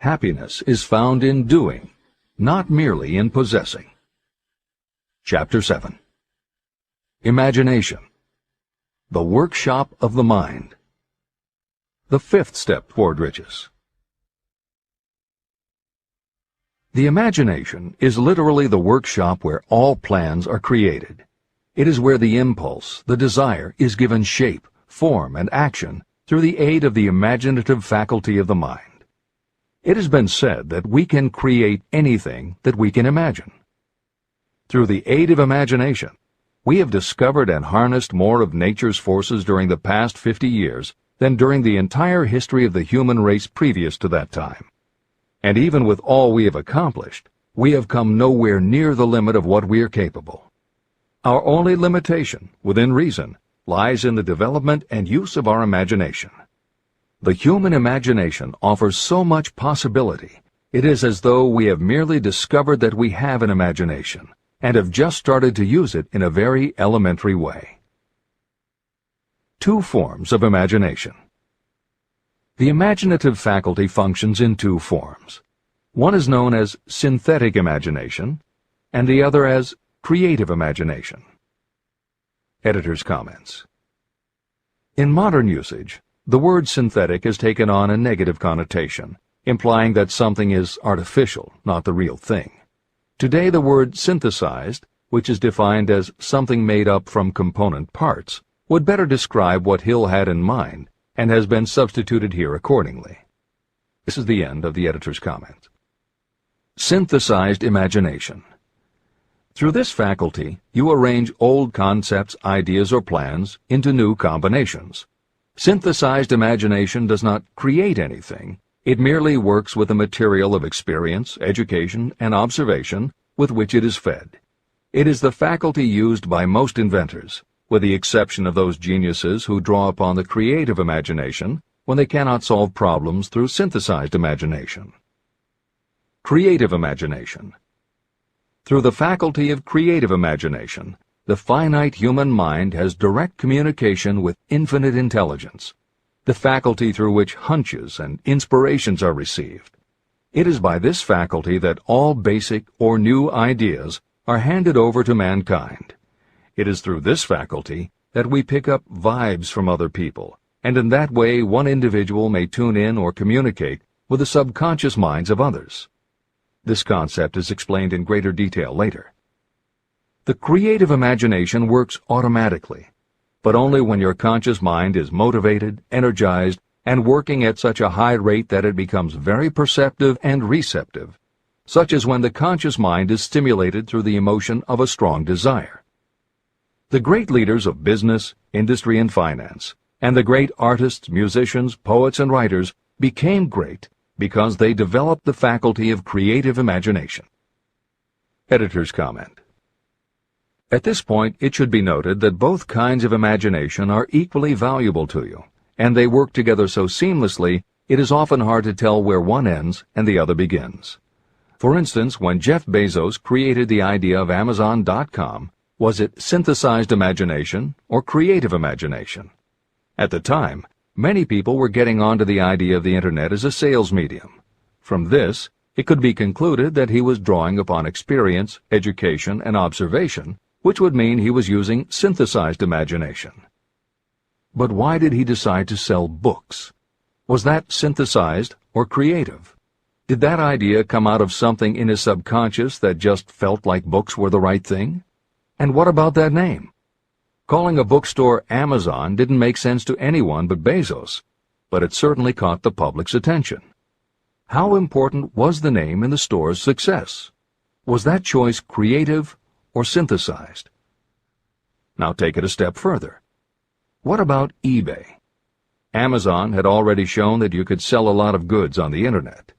Happiness is found in doing, not merely in possessing. Chapter 7. Imagination. The workshop of the mind. The fifth step toward riches. The imagination is literally the workshop where all plans are created. It is where the impulse, the desire, is given shape, form, and action through the aid of the imaginative faculty of the mind. It has been said that we can create anything that we can imagine. Through the aid of imagination, we have discovered and harnessed more of nature's forces during the past 50 years than during the entire history of the human race previous to that time. And even with all we have accomplished, we have come nowhere near the limit of what we are capable. Our only limitation, within reason, lies in the development and use of our imagination. The human imagination offers so much possibility, it is as though we have merely discovered that we have an imagination, and have just started to use it in a very elementary way. Two forms of imagination. The imaginative faculty functions in two forms. One is known as synthetic imagination, and the other as creative imagination. Editor's comments. In modern usage, the word synthetic has taken on a negative connotation, implying that something is artificial, not the real thing. Today the word synthesized, which is defined as something made up from component parts, would better describe what Hill had in mind, and has been substituted here accordingly. This is the end of the editor's comment. Synthesized imagination. Through this faculty, you arrange old concepts, ideas, or plans into new combinations. Synthesized imagination does not create anything. It merely works with the material of experience, education, and observation with which it is fed. It is the faculty used by most inventors, with the exception of those geniuses who draw upon the creative imagination when they cannot solve problems through synthesized imagination. Creative imagination. Through the faculty of creative imagination, the finite human mind has direct communication with infinite intelligence, the faculty through which hunches and inspirations are received. It is by this faculty that all basic or new ideas are handed over to mankind. It is through this faculty that we pick up vibes from other people, and in that way one individual may tune in or communicate with the subconscious minds of others. This concept is explained in greater detail later. The creative imagination works automatically, but only when your conscious mind is motivated, energized, and working at such a high rate that it becomes very perceptive and receptive, such as when the conscious mind is stimulated through the emotion of a strong desire. The great leaders of business, industry, and finance, and the great artists, musicians, poets, and writers became great because they developed the faculty of creative imagination. Editor's comment. At this point, it should be noted that both kinds of imagination are equally valuable to you, and they work together so seamlessly it is often hard to tell where one ends and the other begins. For instance, when Jeff Bezos created the idea of Amazon.com, was it synthesized imagination or creative imagination? At the time, many people were getting onto the idea of the Internet as a sales medium. From this, it could be concluded that he was drawing upon experience, education, and observation, which would mean he was using synthesized imagination. But why did he decide to sell books? Was that synthesized or creative? Did that idea come out of something in his subconscious that just felt like books were the right thing? And what about that name? Calling a bookstore Amazon didn't make sense to anyone but Bezos, but it certainly caught the public's attention. How important was the name in the store's success? Was that choice creative or synthesized? Now take it a step further. What about eBay? Amazon had already shown that you could sell a lot of goods on the Internet.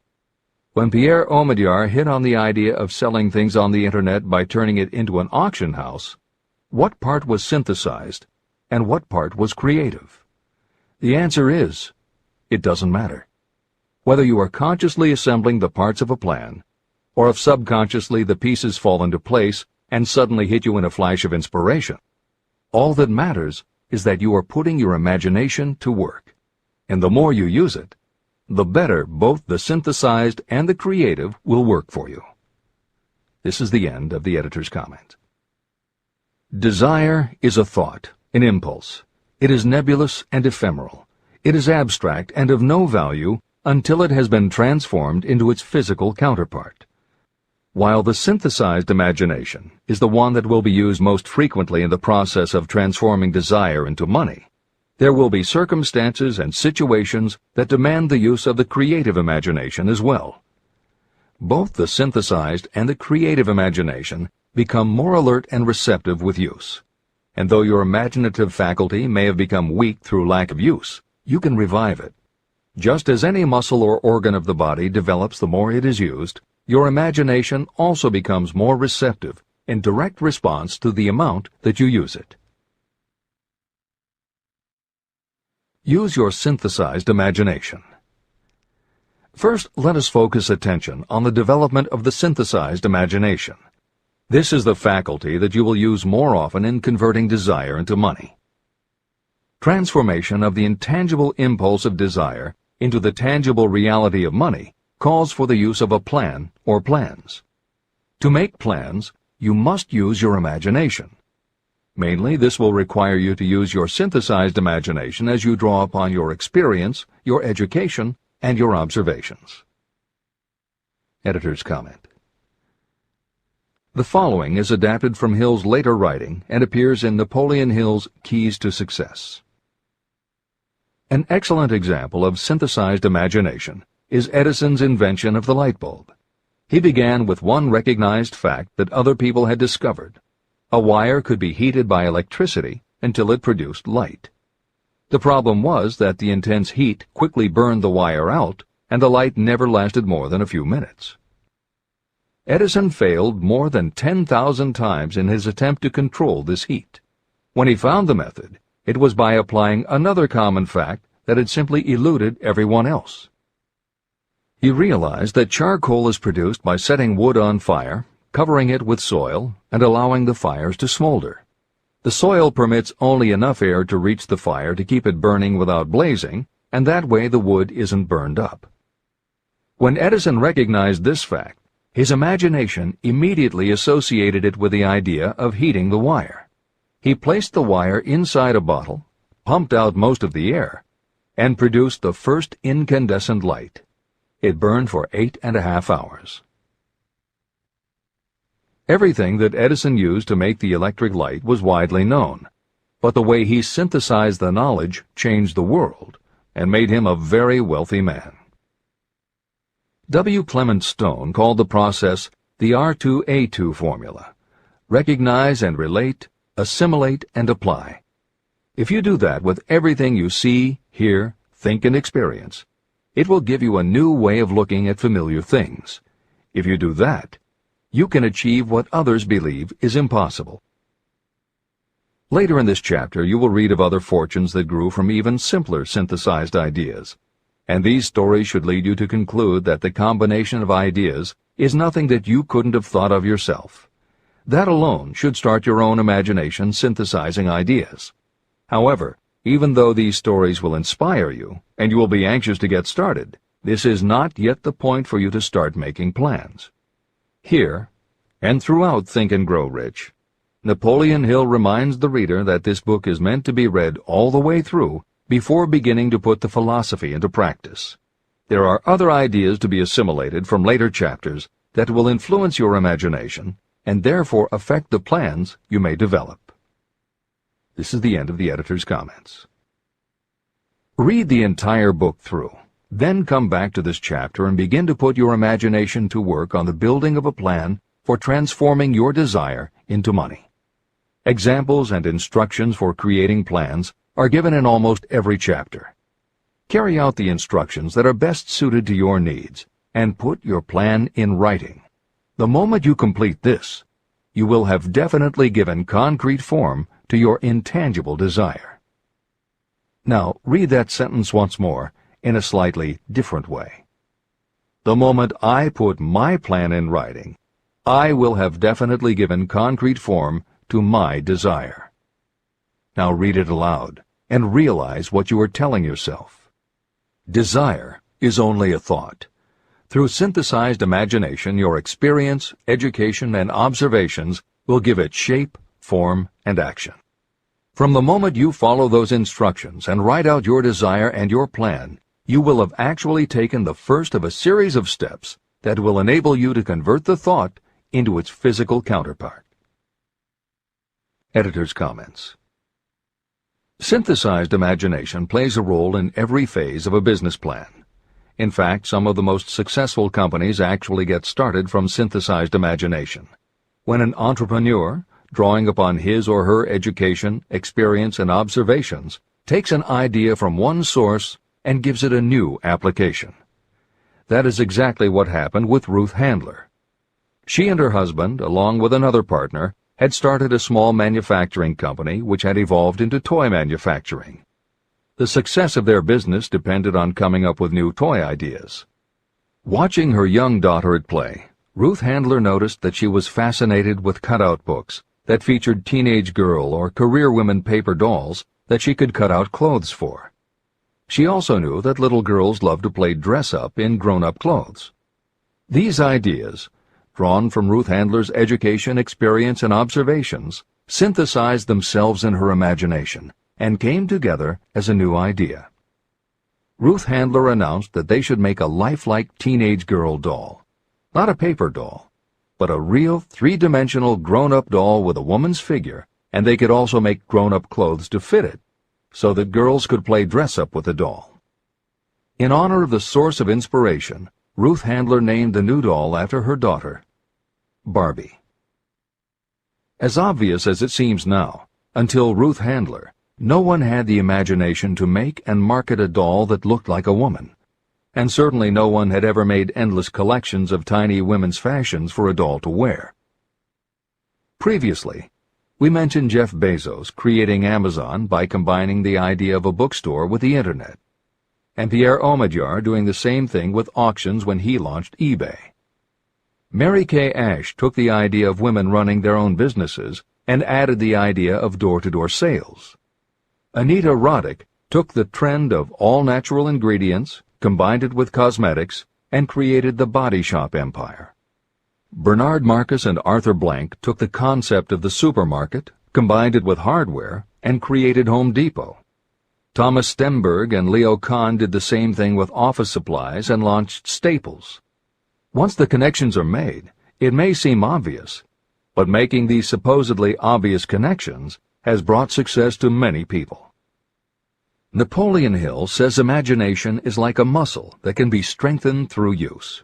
When Pierre Omidyar hit on the idea of selling things on the Internet by turning it into an auction house, what part was synthesized and what part was creative? The answer is, it doesn't matter. Whether you are consciously assembling the parts of a plan, or if subconsciously the pieces fall into place and suddenly hit you in a flash of inspiration, all that matters is that you are putting your imagination to work. And the more you use it, the better both the synthesized and the creative will work for you. This is the end of the editor's comment. Desire is a thought, an impulse. It is nebulous and ephemeral. It is abstract and of no value until it has been transformed into its physical counterpart. While the synthesized imagination is the one that will be used most frequently in the process of transforming desire into money, there will be circumstances and situations that demand the use of the creative imagination as well. Both the synthesized and the creative imagination become more alert and receptive with use. And though your imaginative faculty may have become weak through lack of use, you can revive it. Just as any muscle or organ of the body develops the more it is used, your imagination also becomes more receptive in direct response to the amount that you use it. Use your synthesized imagination. First, let us focus attention on the development of the synthesized imagination. This is the faculty that you will use more often in converting desire into money. Transformation of the intangible impulse of desire into the tangible reality of money calls for the use of a plan or plans. To make plans, you must use your imagination. Mainly, this will require you to use your synthesized imagination as you draw upon your experience, your education, and your observations. Editor's comment. The following is adapted from Hill's later writing and appears in Napoleon Hill's Keys to Success. An excellent example of synthesized imagination is Edison's invention of the light bulb. He began with one recognized fact that other people had discovered. A wire could be heated by electricity until it produced light. The problem was that the intense heat quickly burned the wire out, and the light never lasted more than a few minutes. Edison failed more than 10,000 times in his attempt to control this heat. When he found the method, it was by applying another common fact that had simply eluded everyone else. He realized that charcoal is produced by setting wood on fire, covering it with soil, and allowing the fires to smolder. The soil permits only enough air to reach the fire to keep it burning without blazing, and that way the wood isn't burned up. When Edison recognized this fact, his imagination immediately associated it with the idea of heating the wire. He placed the wire inside a bottle, pumped out most of the air, and produced the first incandescent light. It burned for 8.5 hours. Everything that Edison used to make the electric light was widely known, but the way he synthesized the knowledge changed the world and made him a very wealthy man. W. Clement Stone called the process the R2A2 formula: recognize and relate, assimilate and apply. If you do that with everything you see, hear, think, and experience, it will give you a new way of looking at familiar things. If you do that, you can achieve what others believe is impossible. Later in this chapter, you will read of other fortunes that grew from even simpler synthesized ideas. And these stories should lead you to conclude that the combination of ideas is nothing that you couldn't have thought of yourself. That alone should start your own imagination synthesizing ideas. However, even though these stories will inspire you, and you will be anxious to get started, this is not yet the point for you to start making plans. Here, and throughout Think and Grow Rich, Napoleon Hill reminds the reader that this book is meant to be read all the way through before beginning to put the philosophy into practice. There are other ideas to be assimilated from later chapters that will influence your imagination and therefore affect the plans you may develop. This is the end of the editor's comments. Read the entire book through. Then come back to this chapter and begin to put your imagination to work on the building of a plan for transforming your desire into money. Examples and instructions for creating plans are given in almost every chapter. Carry out the instructions that are best suited to your needs and put your plan in writing. The moment you complete this, you will have definitely given concrete form to your intangible desire. Now, read that sentence once more in a slightly different way. The moment I put my plan in writing, I will have definitely given concrete form to my desire. Now read it aloud and realize what you are telling yourself. Desire is only a thought. Through synthesized imagination, your experience, education, and observations will give it shape, form, and action. From the moment you follow those instructions and write out your desire and your plan, you will have actually taken the first of a series of steps that will enable you to convert the thought into its physical counterpart. Editor's comments. Synthesized imagination plays a role in every phase of a business plan. In fact, some of the most successful companies actually get started from synthesized imagination. When an entrepreneur, drawing upon his or her education, experience, and observations, takes an idea from one source and gives it a new application. That is exactly what happened with Ruth Handler. She and her husband, along with another partner, had started a small manufacturing company which had evolved into toy manufacturing. The success of their business depended on coming up with new toy ideas. Watching her young daughter at play, Ruth Handler noticed that she was fascinated with cutout books that featured teenage girl or career women paper dolls that she could cut out clothes for. She also knew that little girls loved to play dress-up in grown-up clothes. These ideas, drawn from Ruth Handler's education, experience, and observations, synthesized themselves in her imagination and came together as a new idea. Ruth Handler announced that they should make a lifelike teenage girl doll. Not a paper doll, but a real three-dimensional grown-up doll with a woman's figure, and they could also make grown-up clothes to fit it, so that girls could play dress-up with the doll. In honor of the source of inspiration, Ruth Handler named the new doll after her daughter, Barbie. As obvious as it seems now, until Ruth Handler, no one had the imagination to make and market a doll that looked like a woman, and certainly no one had ever made endless collections of tiny women's fashions for a doll to wear. Previously, we mentioned Jeff Bezos creating Amazon by combining the idea of a bookstore with the Internet, and Pierre Omidyar doing the same thing with auctions when he launched eBay. Mary Kay Ash took the idea of women running their own businesses and added the idea of door-to-door sales. Anita Roddick took the trend of all-natural ingredients, combined it with cosmetics, and created the body shop empire. Bernard Marcus and Arthur Blank took the concept of the supermarket, combined it with hardware, and created Home Depot. Thomas Stemberg and Leo Kahn did the same thing with office supplies and launched Staples. Once the connections are made, it may seem obvious, but making these supposedly obvious connections has brought success to many people. Napoleon Hill says imagination is like a muscle that can be strengthened through use.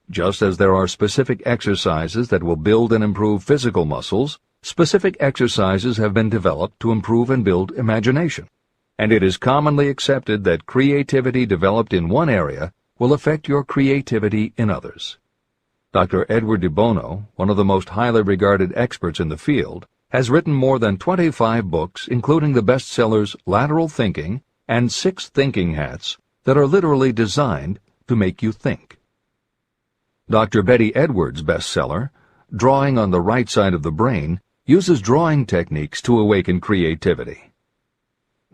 Just as there are specific exercises that will build and improve physical muscles, specific exercises have been developed to improve and build imagination. And it is commonly accepted that creativity developed in one area will affect your creativity in others. Dr. Edward de Bono, one of the most highly regarded experts in the field, has written more than 25 books, including the bestsellers Lateral Thinking and 6 Thinking Hats, that are literally designed to make you think. Dr. Betty Edwards' bestseller, Drawing on the Right Side of the Brain, uses drawing techniques to awaken creativity.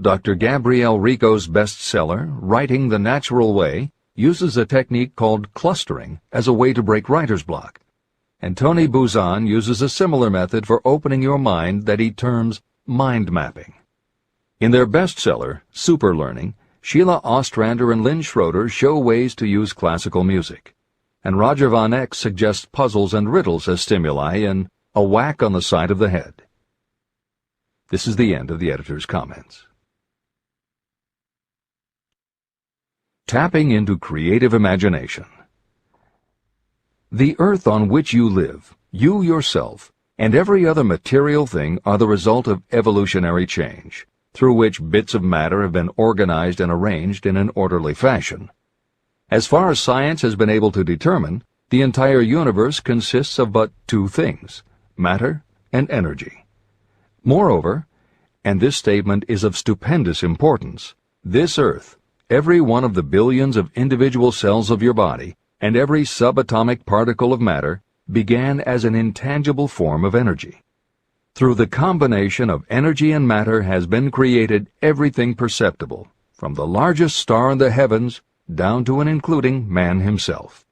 Dr. Gabrielle Rico's bestseller, Writing the Natural Way, uses a technique called clustering as a way to break writer's block. And Tony Buzan uses a similar method for opening your mind that he terms mind mapping. In their bestseller, Super Learning, Sheila Ostrander and Lynn Schroeder show ways to use classical music. And Roger Von Eck suggests puzzles and riddles as stimuli in A Whack on the Side of the Head. This is the end of the editor's comments. Tapping into creative imagination. The earth on which you live, you yourself, and every other material thing are the result of evolutionary change, through which bits of matter have been organized and arranged in an orderly fashion. As far as science has been able to determine, the entire universe consists of but 2 things, matter and energy. Moreover, and this statement is of stupendous importance, this earth, every one of the billions of individual cells of your body, and every subatomic particle of matter began as an intangible form of energy. Through the combination of energy and matter has been created everything perceptible, from the largest star in the heavens down to and including man himself.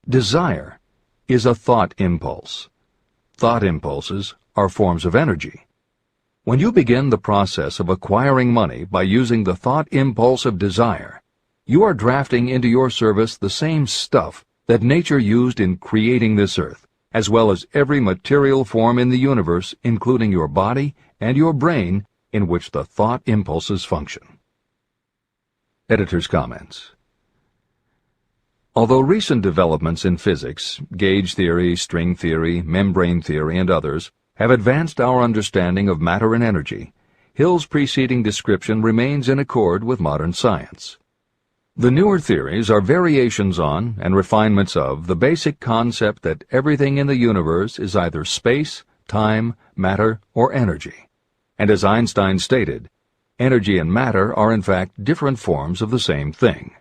Desire is a thought impulse. Thought impulses are forms of energy. When you begin the process of acquiring money by using the thought impulse of desire, you are drafting into your service the same stuff that nature used in creating this earth, as well as every material form in the universe, including your body and your brain, in which the thought impulses function. Editor's comments. Although recent developments in physics, gauge theory, string theory, membrane theory, and others, have advanced our understanding of matter and energy, Hill's preceding description remains in accord with modern science. The newer theories are variations on and refinements of the basic concept that everything in the universe is either space, time, matter, or energy. And as Einstein stated, energy and matter are in fact different forms of the same thing.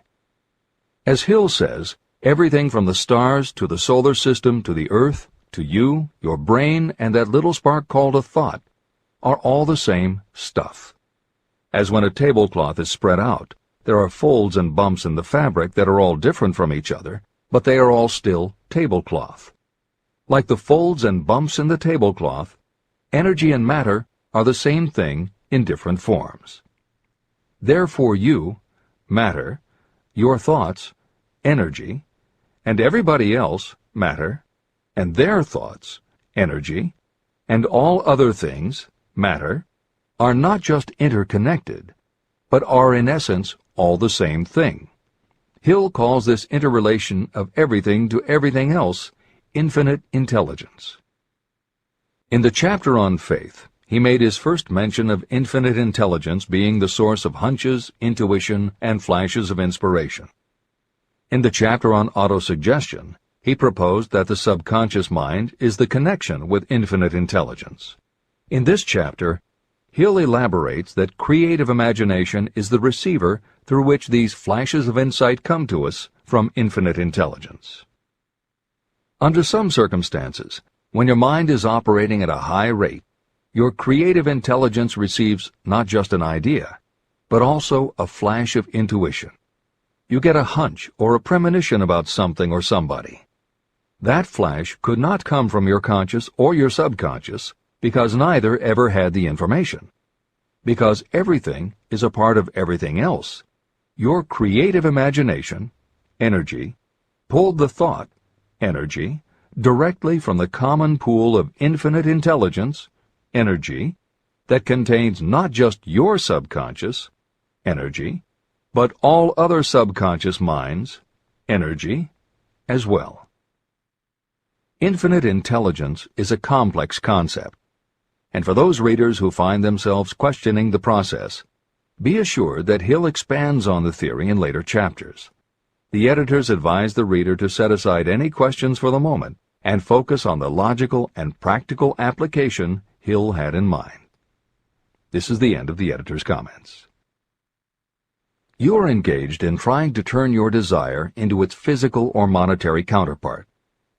As Hill says, everything from the stars to the solar system to the earth, to you, your brain, and that little spark called a thought, are all the same stuff. As when a tablecloth is spread out, there are folds and bumps in the fabric that are all different from each other, but they are all still tablecloth. Like the folds and bumps in the tablecloth, energy and matter are the same thing in different forms. Therefore you, matter, your thoughts, energy, and everybody else, matter, and their thoughts, energy, and all other things, matter, are not just interconnected, but are in essence all the same thing. Hill calls this interrelation of everything to everything else infinite intelligence. In the chapter on faith, he made his first mention of infinite intelligence being the source of hunches, intuition, and flashes of inspiration. In the chapter on autosuggestion, he proposed that the subconscious mind is the connection with infinite intelligence. In this chapter, Hill elaborates that creative imagination is the receiver through which these flashes of insight come to us from infinite intelligence. Under some circumstances, when your mind is operating at a high rate, your creative intelligence receives not just an idea, but also a flash of intuition. You get a hunch or a premonition about something or somebody. That flash could not come from your conscious or your subconscious, because neither ever had the information. Because everything is a part of everything else, your creative imagination, energy, pulled the thought, energy, directly from the common pool of infinite intelligence, energy, that contains not just your subconscious, energy, but all other subconscious minds, energy, as well. Infinite intelligence is a complex concept, and for those readers who find themselves questioning the process, be assured that Hill expands on the theory in later chapters. The editors advise the reader to set aside any questions for the moment and focus on the logical and practical application Hill had in mind. This is the end of the editor's comments. You are engaged in trying to turn your desire into its physical or monetary counterpart,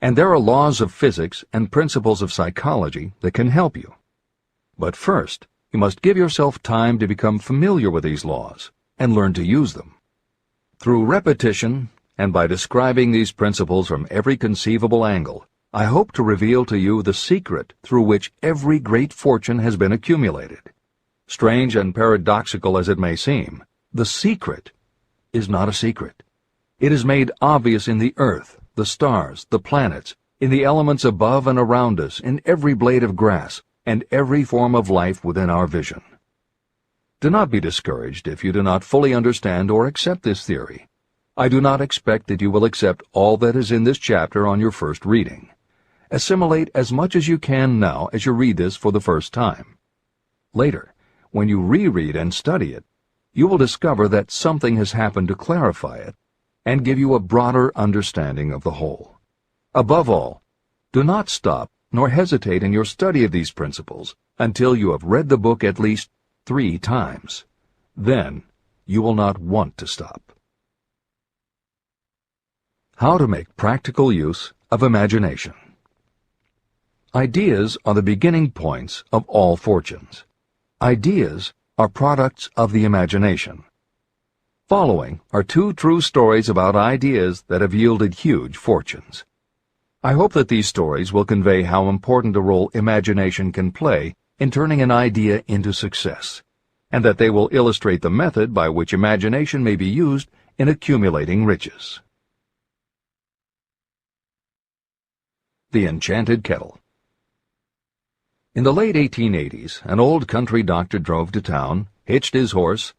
and there are laws of physics and principles of psychology that can help you. But first, you must give yourself time to become familiar with these laws and learn to use them. Through repetition, and by describing these principles from every conceivable angle, I hope to reveal to you the secret through which every great fortune has been accumulated. Strange and paradoxical as it may seem, the secret is not a secret. It is made obvious in the earth, the stars, the planets, in the elements above and around us, in every blade of grass, and every form of life within our vision. Do not be discouraged if you do not fully understand or accept this theory. I do not expect that you will accept all that is in this chapter on your first reading. Assimilate as much as you can now as you read this for the first time. Later, when you reread and study it, you will discover that something has happened to clarify it and give you a broader understanding of the whole. Above all, do not stop nor hesitate in your study of these principles until you have read the book at least 3 times. Then you will not want to stop. How to make practical use of imagination. Ideas are the beginning points of all fortunes. Ideas are products of the imagination. Following are two true stories about ideas that have yielded huge fortunes. I hope that these stories will convey how important a role imagination can play in turning an idea into success, and that they will illustrate the method by which imagination may be used in accumulating riches. The Enchanted Kettle. In the late 1880s, an old country doctor drove to town, hitched his horse,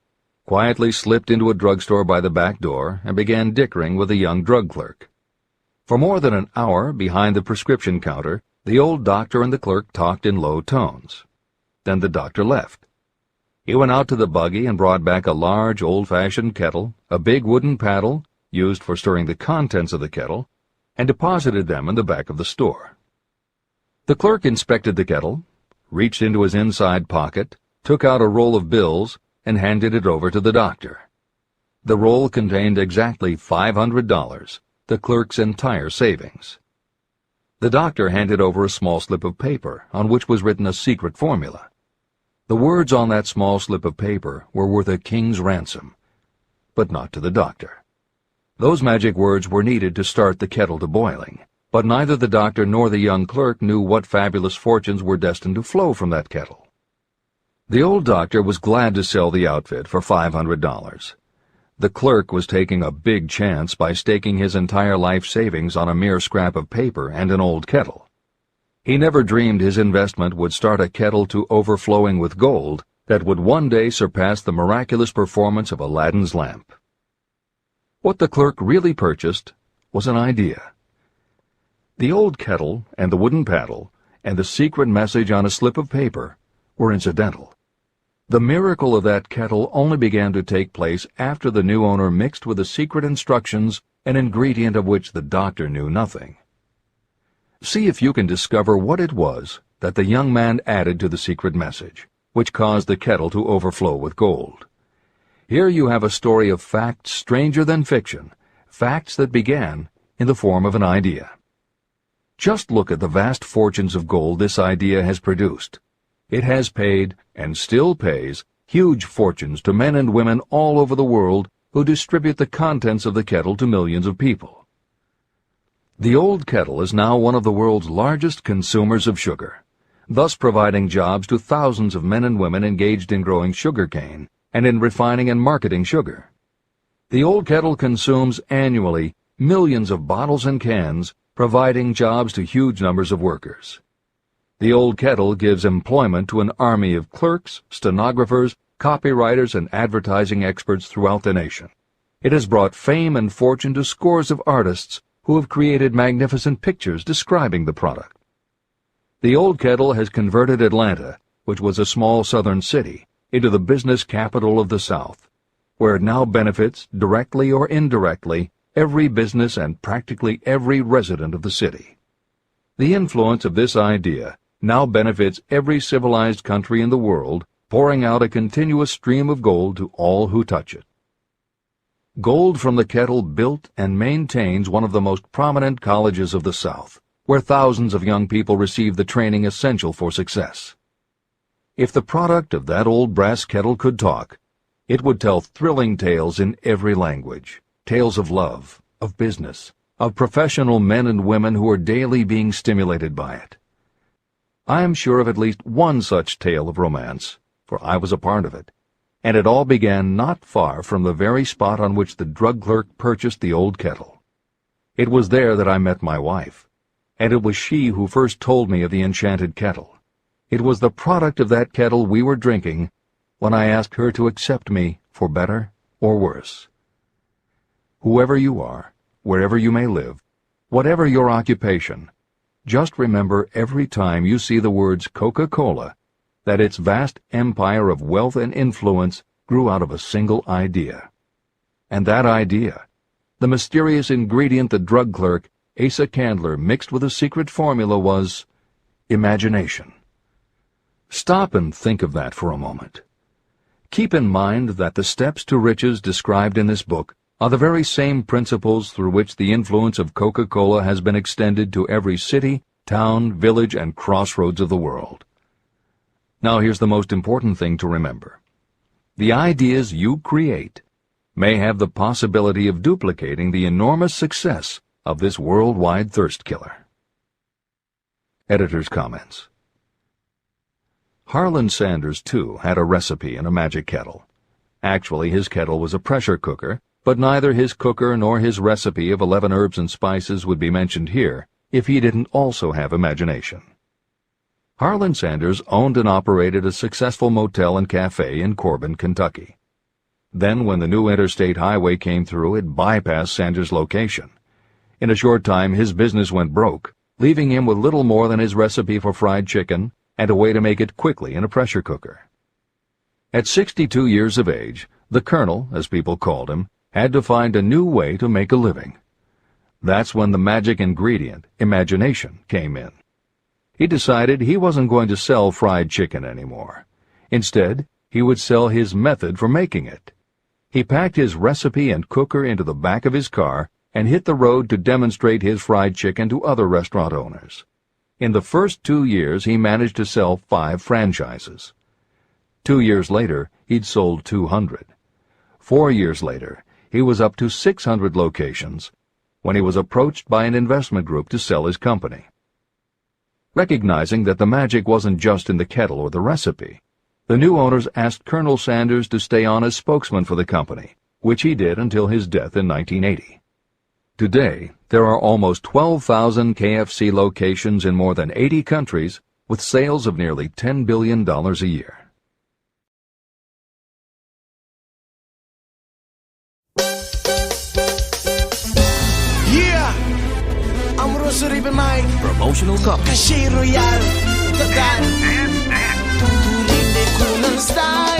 quietly slipped into a drugstore by the back door, and began dickering with a young drug clerk. For more than an hour, behind the prescription counter, the old doctor and the clerk talked in low tones. Then the doctor left. He went out to the buggy and brought back a large, old-fashioned kettle, a big wooden paddle, used for stirring the contents of the kettle, and deposited them in the back of the store. The clerk inspected the kettle, reached into his inside pocket, took out a roll of bills, and handed it over to the doctor. The roll contained exactly $500, the clerk's entire savings. The doctor handed over a small slip of paper on which was written a secret formula. The words on that small slip of paper were worth a king's ransom, but not to the doctor. Those magic words were needed to start the kettle to boiling, but neither the doctor nor the young clerk knew what fabulous fortunes were destined to flow from that kettle. The old doctor was glad to sell the outfit for $500. The clerk was taking a big chance by staking his entire life savings on a mere scrap of paper and an old kettle. He never dreamed his investment would start a kettle to overflowing with gold that would one day surpass the miraculous performance of Aladdin's lamp. What the clerk really purchased was an idea. The old kettle and the wooden paddle and the secret message on a slip of paper were incidental. The miracle of that kettle only began to take place after the new owner mixed with the secret instructions an ingredient of which the doctor knew nothing. See if you can discover what it was that the young man added to the secret message, which caused the kettle to overflow with gold. Here you have a story of facts stranger than fiction, facts that began in the form of an idea. Just look at the vast fortunes of gold this idea has produced. It has paid, and still pays, huge fortunes to men and women all over the world who distribute the contents of the kettle to millions of people. The old kettle is now one of the world's largest consumers of sugar, thus providing jobs to thousands of men and women engaged in growing sugarcane and in refining and marketing sugar. The old kettle consumes annually millions of bottles and cans, providing jobs to huge numbers of workers. The old kettle gives employment to an army of clerks, stenographers, copywriters, and advertising experts throughout the nation. It has brought fame and fortune to scores of artists who have created magnificent pictures describing the product. The old kettle has converted Atlanta, which was a small southern city, into the business capital of the South, where it now benefits, directly or indirectly, every business and practically every resident of the city. The influence of this idea now benefits every civilized country in the world, pouring out a continuous stream of gold to all who touch it. Gold from the kettle built and maintains one of the most prominent colleges of the South, where thousands of young people receive the training essential for success. If the product of that old brass kettle could talk, it would tell thrilling tales in every language, tales of love, of business, of professional men and women who are daily being stimulated by it. I am sure of at least one such tale of romance, for I was a part of it, and it all began not far from the very spot on which the drug clerk purchased the old kettle. It was there that I met my wife, and it was she who first told me of the enchanted kettle. It was the product of that kettle we were drinking when I asked her to accept me for better or worse. Whoever you are, wherever you may live, whatever your occupation, just remember every time you see the words Coca-Cola that its vast empire of wealth and influence grew out of a single idea. And that idea, the mysterious ingredient the drug clerk, Asa Candler, mixed with a secret formula, was imagination. Stop and think of that for a moment. Keep in mind that the steps to riches described in this book are the very same principles through which the influence of Coca-Cola has been extended to every city, town, village, and crossroads of the world. Now here's the most important thing to remember. The ideas you create may have the possibility of duplicating the enormous success of this worldwide thirst killer. Editor's comments. Harlan Sanders, too, had a recipe in a magic kettle. Actually, his kettle was a pressure cooker, but neither his cooker nor his recipe of 11 herbs and spices would be mentioned here if he didn't also have imagination. Harlan Sanders owned and operated a successful motel and cafe in Corbin, Kentucky. Then, when the new interstate highway came through, it bypassed Sanders' location. In a short time, his business went broke, leaving him with little more than his recipe for fried chicken and a way to make it quickly in a pressure cooker. At 62 years of age, the Colonel, as people called him, had to find a new way to make a living. That's when the magic ingredient, imagination, came in. He decided he wasn't going to sell fried chicken anymore. Instead, he would sell his method for making it. He packed his recipe and cooker into the back of his car and hit the road to demonstrate his fried chicken to other restaurant owners. In the first 2 years, he managed to sell 5 franchises. 2 years later, he'd sold 200. 4 years later, he was up to 600 locations when he was approached by an investment group to sell his company. Recognizing that the magic wasn't just in the kettle or the recipe, the new owners asked Colonel Sanders to stay on as spokesman for the company, which he did until his death in 1980. Today, there are almost 12,000 KFC locations in more than 80 countries with sales of nearly $10 billion a year. I'm Rosary Mike. Promotional copy. Cashier Royal. Tagan. Turinde ko ng style.